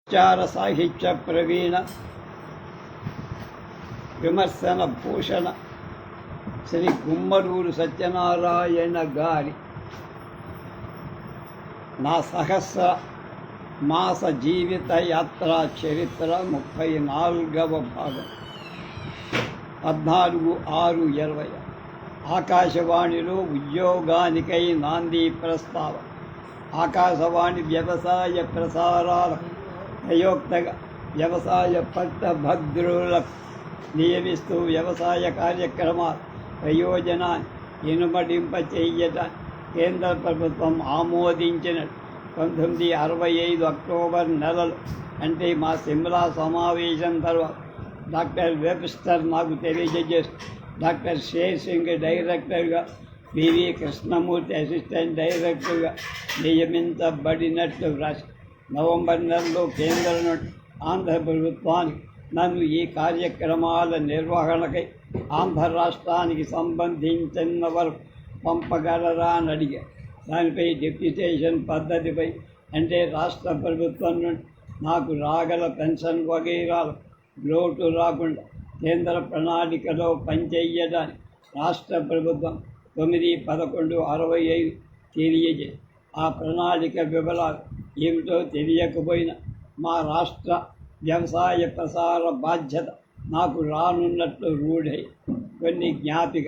విచార సాహిత్య ప్రవీణ విమర్శన భూషణ శ్రీ గుమ్మరూరు సత్యనారాయణ గారి నా సహస్ర మాస జీవిత యాత్రా చరిత్ర 34వ భాగం 14/6/20 ఆకాశవాణిలో ఉద్యోగానికై నాంది ప్రస్తావన. ఆకాశవాణి వ్యవసాయ ప్రసారాల ప్రయోక్తగా వ్యవసాయ పట్టభద్రులకు నియమిస్తూ వ్యవసాయ కార్యక్రమాల ప్రయోజనాన్ని ఇనుమడింప చేయటానికి కేంద్ర ప్రభుత్వం ఆమోదించిన 1965 అక్టోబర్ నెలలో, అంటే మా సిమ్లా సమావేశం తర్వాత డాక్టర్ వెబ్స్టర్ నాకు తెలియజేస్తూ డాక్టర్ షేర్ సింగ్ డైరెక్టర్గా, పివి కృష్ణమూర్తి అసిస్టెంట్ డైరెక్టర్గా నియమించబడినట్లు రాసి నవంబర్ నెలలో కేంద్రం నుండి ఆంధ్ర ప్రభుత్వానికి నన్ను ఈ కార్యక్రమాల నిర్వహణకై ఆంధ్ర రాష్ట్రానికి సంబంధించిన వరకు పంపగలరా అని అడిగారు. దానిపై డెప్యుటేషన్ పద్ధతిపై, అంటే రాష్ట్ర ప్రభుత్వం నుండి నాకు రాగల పెన్షన్ వగైరాలు లోటు రాకుండా కేంద్ర ప్రణాళికలో పనిచేయడానికి రాష్ట్ర ప్రభుత్వం 9/11/65 తెలియజేసి, ఆ ప్రణాళిక వివరాలు ఏమిటో తెలియకపోయినా మా రాష్ట్ర వ్యవసాయ ప్రసార బాధ్యత నాకు రానున్నట్లు రూఢై కొన్ని జ్ఞాపిక.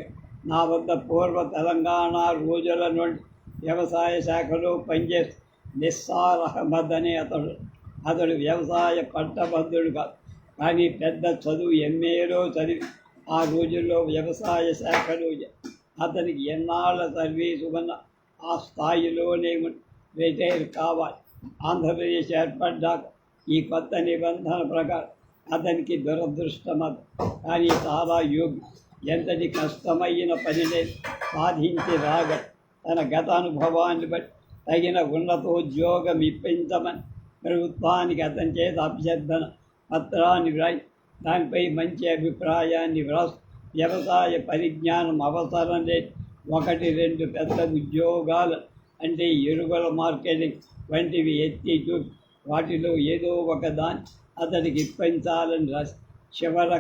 నా వద్ద పూర్వ తెలంగాణ రోజుల నుండి వ్యవసాయ శాఖలో పనిచేస్తూ నిస్సార్ అహ్మద్ అనే అతడు వ్యవసాయ పట్టభద్రుడు కాదు, కానీ పెద్ద చదువు MAలో చదివి ఆ రోజుల్లో వ్యవసాయ శాఖలో అతనికి ఎన్నాళ్ళ సర్వీసు ఉన్న ఆ స్థాయిలోనే రిటైర్ కావాలి. ఆంధ్రప్రదేశ్ ఏర్పడ్డాక ఈ కొత్త నిబంధన ప్రకారం అతనికి దురదృష్టమది, కానీ చాలా యోగ్యం. ఎంతటి కష్టమైన పనినే సాధించి రాగల తన గత అనుభవాన్ని బట్టి తగిన ఉన్నతోద్యోగం ఇప్పించమని ప్రభుత్వానికి అతని చేత అభ్యర్థన పత్రాన్ని వ్రాయి దానిపై మంచి అభిప్రాయాన్ని వ్రాసి వ్యవసాయ పరిజ్ఞానం అవసరం లేదు 1-2 పెద్ద ఉద్యోగాలు, అంటే ఎరువుల మార్కెటింగ్ వంటివి ఎత్తి చూపి వాటిలో ఏదో ఒకదాన్ని అతనికి ఇప్పించాలని రాసి చివర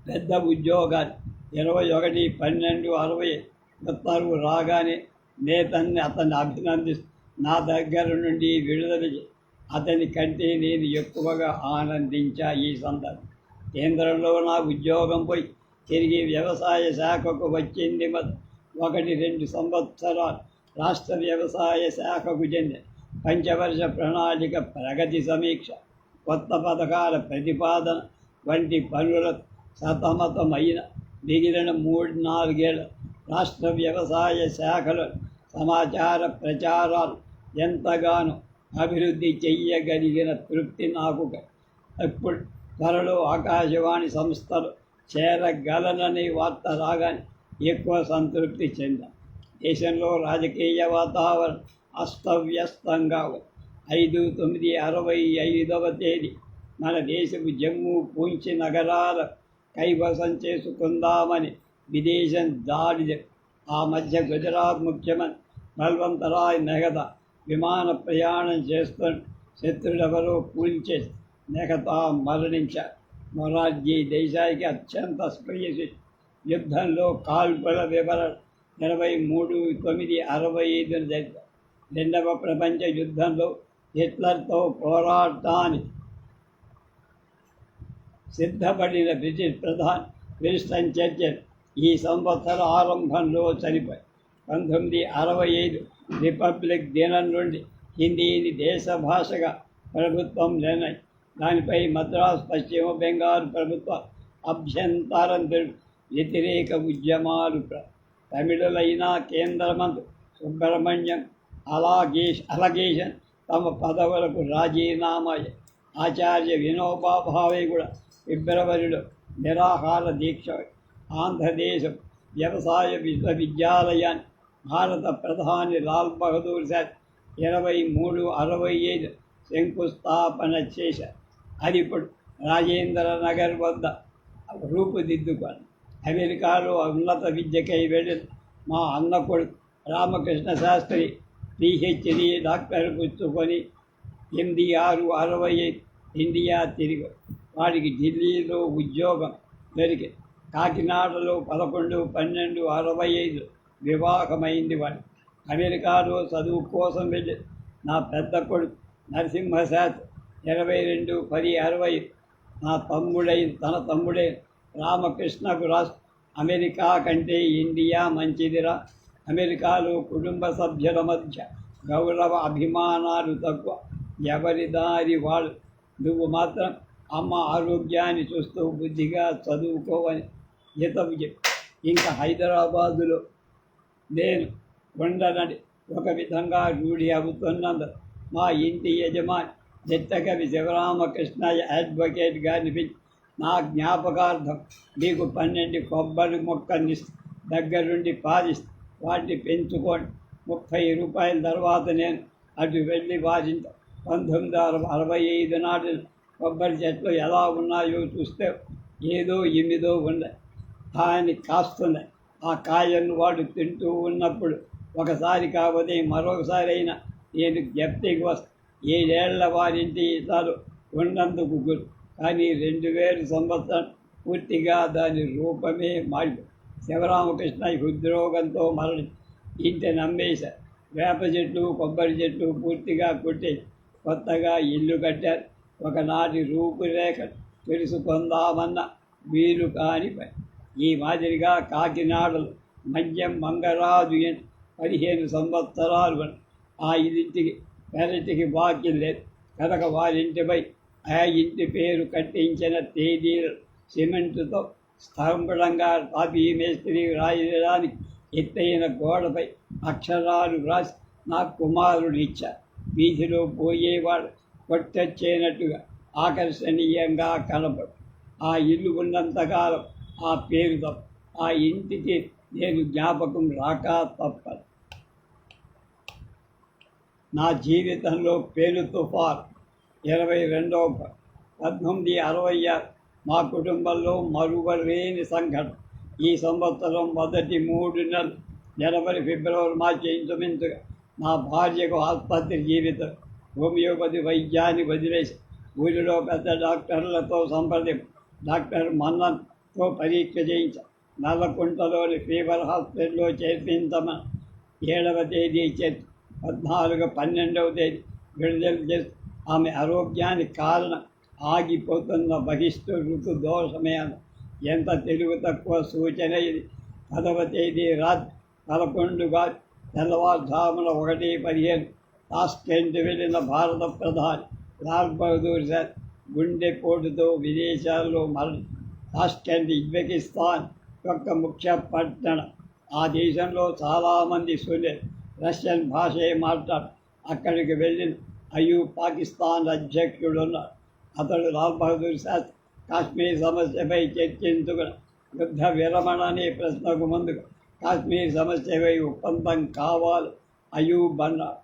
పెద్ద ఉద్యోగాలు 21/12/60 ఉత్తర్వు రాగానే అతన్ని అభినందిస్తూ నా దగ్గర నుండి విడుదల అతని కంటే నేను ఎక్కువగా ఆనందించా. ఈ సందర్భం కేంద్రంలో నా ఉద్యోగం పోయి తిరిగి వ్యవసాయ శాఖకు వచ్చింది. 1-2 సంవత్సరాలు రాష్ట్ర వ్యవసాయ శాఖకు చెందిన పంచవర్ష ప్రణాళిక ప్రగతి సమీక్ష, కొత్త పథకాల ప్రతిపాదన వంటి పనుల సతమతమైన మిగిలిన 3-4 ఏళ్ళ రాష్ట్ర వ్యవసాయ శాఖలో సమాచార ప్రచారాలు ఎంతగానో అభివృద్ధి చెయ్యగలిగిన తృప్తి నాకు. ఇప్పుడు త్వరలో ఆకాశవాణి సంస్థలు చేరగలనని వార్త రాగానే ఎక్కువ సంతృప్తి చెందాను. దేశంలో రాజకీయ వాతావరణం అస్తవ్యస్తంగా 5/9/65వ తేదీ మన దేశపు జమ్మూ పూంచ్ నగరాల కైవసం చేసుకుందామని విదేశం దాడి. ఆ మధ్య గుజరాత్ ముఖ్యమంత్రి బల్వంత్ రాయ్ మెహతా విమాన ప్రయాణం చేస్తున్న శత్రుడెవరో కూల్చేసి మెహతా మరణించారు. మొరార్జీ దేశాయికి అత్యంత ప్రియసి యుద్ధంలో కాల్పుల వివరణ 23/9/65 జరిగారు. 2వ ప్రపంచ యుద్ధంలో హిట్లర్తో పోరాటానికి సిద్ధపడిన బ్రిటిష్ ప్రధాని విన్స్టన్ చర్చిల్ ఈ సంవత్సర ఆరంభంలో చనిపోయి 1965 రిపబ్లిక్ దినం నుండి హిందీని దేశ భాషగా ప్రభుత్వం నిర్ణయం. దానిపై మద్రాసు, పశ్చిమ బెంగాల్ ప్రభుత్వ అభ్యంతరం వ్యతిరేక ఉద్యమాలు. తమిళులైన కేంద్ర మంత్రి సుబ్రహ్మణ్యం అలగేషన్ తమ పదవులకు రాజీనామా. ఆచార్య వినోబా భావే కూడా ఫిబ్రవరిలో నిరాహార దీక్ష. ఆంధ్రదేశం వ్యవసాయ విశ్వవిద్యాలయాన్ని భారత ప్రధాని లాల్ బహదూర్ శాస్త్రి 23/65 శంకుస్థాపన చేశారు. అది ఇప్పుడు రాజేంద్ర నగర్ వద్ద రూపుదిద్దుకొని అమెరికాలో ఉన్నత విద్యకై వెళ్ళిన మా అన్న కొడుకు రామకృష్ణ శాస్త్రి PhD డాక్టర్ పుచ్చుకొని 8665 ఇండియా తిరిగి వాడికి ఢిల్లీలో ఉద్యోగం దొరికింది. కాకినాడలో 11/12/65 వివాహమైంది. వాడు అమెరికాలో చదువు కోసం వెళ్ళి నా పెద్ద కొడుకు నరసింహశాస్త్రి 22/10/65 తన తమ్ముడే రామకృష్ణకు రాసు, అమెరికా కంటే ఇండియా మంచిదిరా, అమెరికాలో కుటుంబ సభ్యుల మధ్య గౌరవ అభిమానాలు తక్కువ, ఎవరి దారి వాళ్ళు, నువ్వు మాత్రం అమ్మ ఆరోగ్యాన్ని చూస్తూ బుద్ధిగా చదువుకోవని హితవు చెప్పి ఇంకా హైదరాబాదులో నేను ఉండనని ఒక విధంగా రూఢి అవుతున్నందు మా ఇంటి యజమాని చిత్తకవి శివరామకృష్ణయ్య అడ్వకేట్ గారిని పిలిచి నా జ్ఞాపకార్థం మీకు 12 కొబ్బరి మొక్కల్ని దగ్గరుండి పాలిస్తే వాటిని పెంచుకోండి, 30 రూపాయల తర్వాత నేను అటు వెళ్ళి వారింట 1965 నాటి కొబ్బరి చెట్లు ఎలా ఉన్నాయో చూస్తే ఏదో 8 ఉన్నాయి, కానీ కాస్తున్నాయి. ఆ కాయను వాడు తింటూ ఉన్నప్పుడు ఒకసారి కాకపోతే మరొకసారి అయినా నేను జ్ఞప్తికి వస్తా. 7 ఏళ్ల వారింటి ఇతరు ఉన్నందుకు గురు, కానీ 2000 సంవత్సరం పూర్తిగా దాని రూపమే మారిపోయింది. శివరామకృష్ణ హృద్రోగంతో మరణించి ఇంటిని అమ్మేశారు. వేప చెట్లు కొబ్బరి చెట్లు పూర్తిగా కొట్టేసి కొత్తగా ఇల్లు కట్టారు. ఒకనాటి రూపురేఖ తెలుసుకుందామన్న వీలు కాని పని. ఈ మాదిరిగా కాకినాడలో మద్యం మంగరాజు 15 సంవత్సరాలు ఆ ఇంటికి పెరటికి వాకిల్ లేదు కనుక వారింటిపై ఆ ఇంటి పేరు కట్టించిన తేదీలు సిమెంటుతో స్తంభంగా తాపీ మేస్త్రి రాయడానికి ఎత్తైన గోడపై అక్షరాలు వ్రాసి నా కుమారుడు ఇచ్చారు. వీధిలో పోయేవాడు కొట్టొచ్చేనట్టుగా ఆకర్షణీయంగా కనపడు. ఆ ఇల్లు ఉన్నంతకాలం ఆ పేరు తప్ప ఆ ఇంటికి నేను జ్ఞాపకం రాక తప్పదు. నా జీవితంలో పేరు తుఫాన్ 22 1966 మా కుటుంబంలో మరువలేని సంఘటన. ఈ సంవత్సరం మొదటి 3 నెలలు జనవరి ఫిబ్రవరి మార్చి ఇంచుమించుగా నా భార్యకు ఆసుపత్రి జీవితం. హోమియోపతి వైద్యాన్ని వదిలేసి ఊరిలో పెద్ద డాక్టర్లతో సంప్రదింపు. డాక్టర్ మన్నన్తో పరీక్ష చేయించాం. నల్లకుంటలోని ఫీవర్ హాస్పిటల్లో చేర్పించమని 7వ తేదీ చేర్చి 14/12వ తేదీ విడుదల చేసి ఆమె ఆరోగ్యానికి కారణం ఆగిపోతున్న బహిష్టు ఋతు దోషమే అన్న ఎంత తెలుగు తక్కువ సూచన ఇది. 10వ తేదీ రాత్రి 11గా తెల్లవారుజామున 1:15 తాష్కెంట్ వెళ్ళిన భారత ప్రధాని లాల్ బహదూర్ శాస్త్రి గుండెపోటుతో విదేశాల్లో మరణం. తాష్కెంట్ ఉజ్బెకిస్తాన్ యొక్క ముఖ్య పట్టణం. ఆ దేశంలో చాలామంది సున్నిలు రష్యన్ భాషే మాట్లాడు. అక్కడికి వెళ్ళిన అయూబ్ పాకిస్తాన్ అధ్యక్షుడున్నాడు. అతడు లాల్ బహదూర్ శాస్త్రి కాశ్మీర్ సమస్యపై చర్చించుకుని యుద్ధ విరమణ అనే ప్రశ్నకు ముందుగా కాశ్మీర్ సమస్యపై ఒప్పందం కావాలి అయూబ్ అన్నాడు.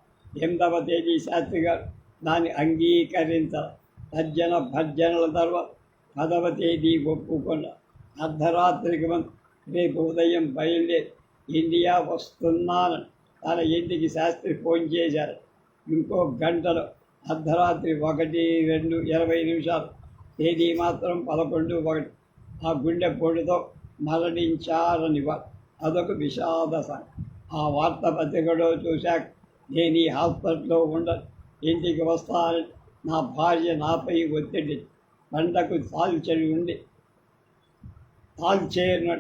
8వ తేదీ శాస్త్రి గారు దాన్ని అంగీకరించారు. తర్జన భర్జనల తర్వాత 10వ తేదీ ఒప్పుకున్నారు. అర్ధరాత్రికి ముందు రేపు ఉదయం బయలుదేరి ఇండియా వస్తున్నానని తన ఇంటికి శాస్త్రి ఫోన్ చేశారు. ఇంకో గంటలో అర్ధరాత్రి 1:20 తేదీ మాత్రం 11:01 ఆ గుండెపోటుతో మరణించారని అదొక విషాద సంగతి. ఆ వార్తాపత్రికలో చూశాక నేను ఈ హాస్పిటల్లో ఉండను, ఇంటికి వస్తానని నా భార్య నాపై ఒత్తిడి. పంటకు తాల్చేరిన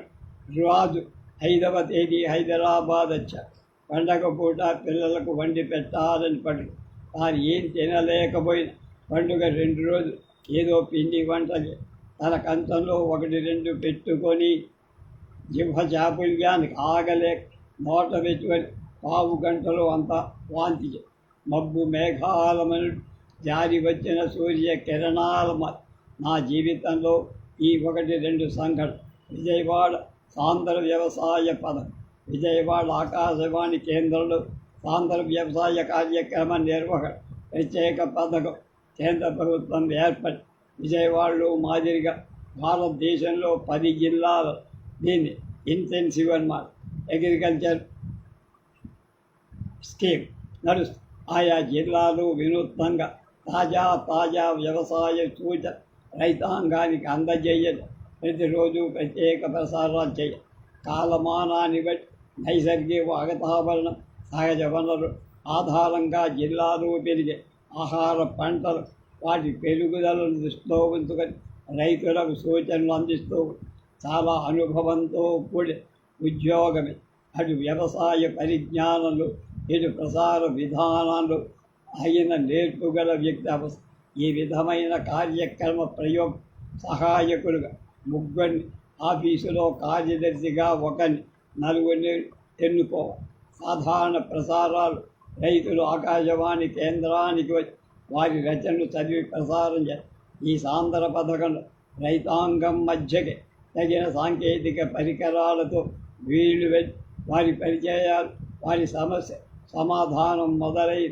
రాజు 5వ తేదీ హైదరాబాద్ వచ్చారు. పండగ పూట పిల్లలకు వండి పెట్టాలని పండుగ. వారు ఏం తినలేకపోయిన పండుగ 2 రోజులు ఏదో పిండి వంటలు తన కంచంలో 1-2 పెట్టుకొని జిహ్వ చాపుల్యానికి ఆగలేక నోట పెట్టుకొని 1/2 గంటలో అంతా వాంతి. మబ్బు మేఘాలమను జారి వచ్చిన సూర్య కిరణాల నా జీవితంలో ఈ 1-2 సంఘటన. విజయవాడ సాంద్ర వ్యవసాయ పథకం. విజయవాడ ఆకాశవాణి కేంద్రంలో సాంద్ర వ్యవసాయ కార్యక్రమ నిర్వహణ ప్రత్యేక పథకం కేంద్ర ప్రభుత్వం ఏర్పడి విజయవాడలో మాదిరిగా భారతదేశంలో 10 జిల్లాలు దీన్ని ఇంటెన్సివ్ అన్నమాట అగ్రికల్చర్ స్కీమ్ నడుస్తుంది. ఆయా జిల్లాలు వినూత్నంగా తాజా వ్యవసాయ సూచన రైతాంగానికి అందజేయడం, ప్రతిరోజు ప్రత్యేక ప్రసారాలు చేయాలి. కాలమానాన్ని బట్టి నైసర్గిక వాతావరణం, సహజ వనరు ఆధారంగా జిల్లాలో పెరిగే ఆహార పంటలు, వాటి పెరుగుదలను దృష్టిలో ఉంచుకొని రైతులకు సూచనలు అందిస్తూ చాలా అనుభవంతో కూడి ఉద్యోగమే. అటు వ్యవసాయ పరిజ్ఞానంలో, ఇటు ప్రసార విధానాల్లో అయిన నేర్పుగల వ్యక్తి అవసరం. ఈ విధమైన కార్యక్రమ ప్రయోగ సహాయకులుగా ముగ్గురిని, ఆఫీసులో కార్యదర్శిగా ఒకరిని, నలుగురిని ఎన్నుకోవాలి. సాధారణ ప్రసారాలు రైతులు ఆకాశవాణి కేంద్రానికి వచ్చి వారి రచనలు చదివి ప్రసారం చేయాలి. ఈ సాంద్ర పథకంలో రైతాంగం మధ్యకి తగిన సాంకేతిక పరికరాలతో వీళ్ళు వెళ్ళి వారి పరిచయాలు, వారి సమస్య సమాధానం మొదలై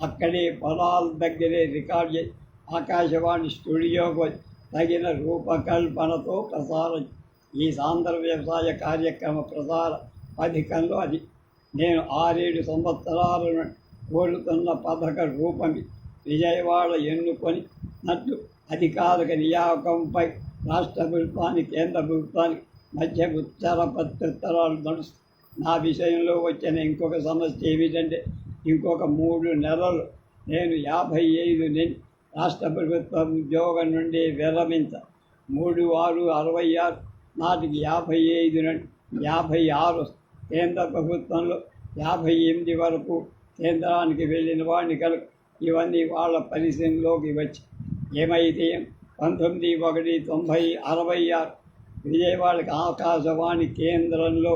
అక్కడే పొలాల దగ్గరే రికార్డ్ చేసి ఆకాశవాణి స్టూడియోకు వచ్చి తగిన రూపకల్పనతో ప్రసారం. ఈ సాంద్ర వ్యవసాయ కార్యక్రమ ప్రసార పథకంలో అది నేను 6-7 సంవత్సరాల నుండి కోరుతున్న పథక రూపమి. విజయవాడ ఎన్నుకొనినట్లు అధికారిక నియామకంపై రాష్ట్ర ప్రభుత్వానికి, కేంద్ర ప్రభుత్వానికి మధ్య ఉత్తర ప్రత్యుత్తరాలు నడుస్తాయి. నా విషయంలో వచ్చిన ఇంకొక సమస్య ఏమిటంటే, ఇంకొక 3 నెలలు నేను 55 నుండి రాష్ట్ర ప్రభుత్వ ఉద్యోగం నుండి విరమించ. 3/6/66 నాటికి 55 నుండి 56 కేంద్ర ప్రభుత్వంలో 58 వరకు కేంద్రానికి వెళ్ళిన వాడిని కనుక ఇవన్నీ వాళ్ళ పరిశీలనలోకి వచ్చి ఏమైతే 19/1/1966 విజయవాడకి ఆకాశవాణి కేంద్రంలో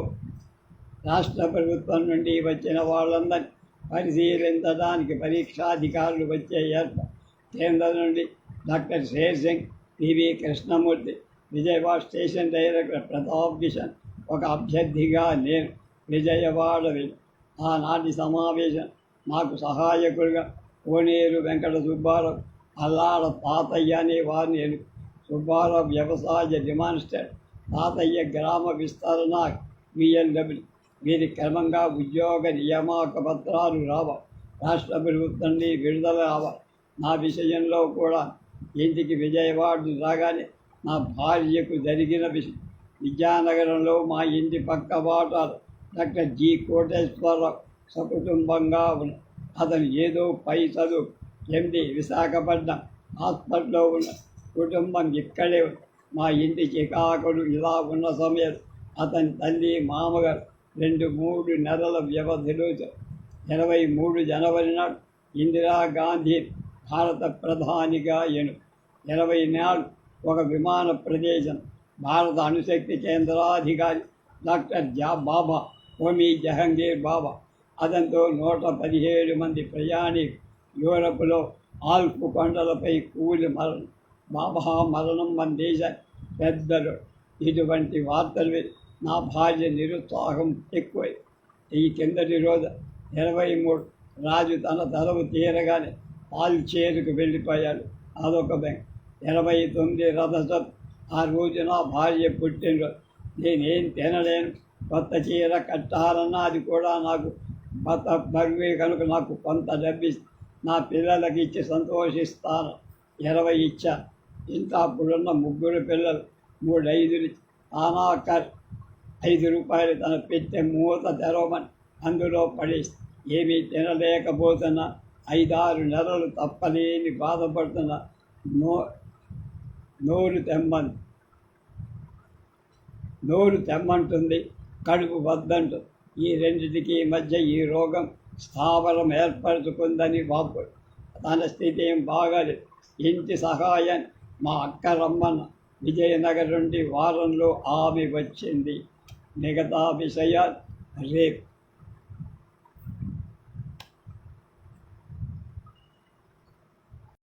రాష్ట్ర ప్రభుత్వం నుండి వచ్చిన వాళ్ళందరినీ పరిశీలించడానికి పరీక్షాధికారులు వచ్చే ఏర్పాటు. కేంద్రం నుండి doctor శేర్ Singh, PV Krishnamurthy, Vijayawada station director Pratap Kishan, ఒక అభ్యర్థిగా నేను విజయవాడ వెళ్ళి ఆనాటి సమావేశం నాకు సహాయకుడిగా కోనేరు వెంకట సుబ్బారావు, అల్లాడ తాతయ్య అనే వారిని ఎన్నుకు. సుబ్బారావు వ్యవసాయ డిమాన్స్ట్రేటర్, తాతయ్య గ్రామ విస్తరణ VLW. వీరి క్రమంగా ఉద్యోగ నియామక పత్రాలు రావాలి, రాష్ట్ర ప్రభుత్వం నుండి విడుదల రావాలి. నా విషయంలో కూడా ఇంటికి విజయవాడ రాగానే నా భార్యకు జరిగిన విషయం. విద్యానగరంలో మా ఇంటి పక్క వాటాలు డాక్టర్ G. కోటేశ్వరరావు సకుటుంబంగా ఉన్న అతను ఏదో పై చదువు MD విశాఖపట్నం హాస్పిటల్లో ఉన్న కుటుంబం ఇక్కడే ఉంది. మా ఇంటి చికాకులు ఇలా ఉన్న సమయం అతని తల్లి, మామగారు 2-3 నెలల వ్యవధిలో 23 జనవరి నాడు ఇందిరాగాంధీ భారత ప్రధానిగా 24 ఒక విమాన ప్రదేశం భారత అణుశక్తి కేంద్రాధికారి డాక్టర్ బాబా హోమీ జహంగీర్ బాబా, అతనితో 117 మంది ప్రయాణికులు యూరప్లో ఆల్పు కొండలపై కూలి మరణం. బాబా మరణం మన దేశ పెద్దలు. ఇటువంటి వార్తలు నా భార్య నిరుత్సాహం ఎక్కువై. ఈ కిందటి రోజు 23 రాజు తన తలవు తీరగానే పాల్చేరుకు వెళ్ళిపోయాడు. అదొక బ్యాంక్. 29 రథసత్. ఆ రోజు నా భార్య పుట్టినరోజు. నేనేం తినలేను, కొత్త చీర కట్టాలన్నా అది కూడా నాకు బరువే కనుక నాకు కొంత డబ్బిస్తే నా పిల్లలకి ఇచ్చి సంతోషిస్తాను. 20 ఇచ్చా. ఇంత అప్పుడున్న 3 పిల్లలు 3 5 ఆనాకర్ 5 రూపాయలు తన పెట్టె మూత తెరవమని అందులో పడేసి ఏమీ తినలేకపోతున్నా 5-6 నెలలు తప్పలేని బాధపడుతున్నా. నోరు తెమ్మంటుంది, కడుపు వద్దంటుంది. ఈ రెండింటికి మధ్య ఈ రోగం స్థావరం ఏర్పరచుకుందని బాబు. తన స్థితి ఏం బాగాలేదు. ఇంటి సహాయం మా అక్క రమ్మన్న విజయనగరం నుండి వారంలో ఆమె వచ్చింది. మిగతా విషయాలు రేపు.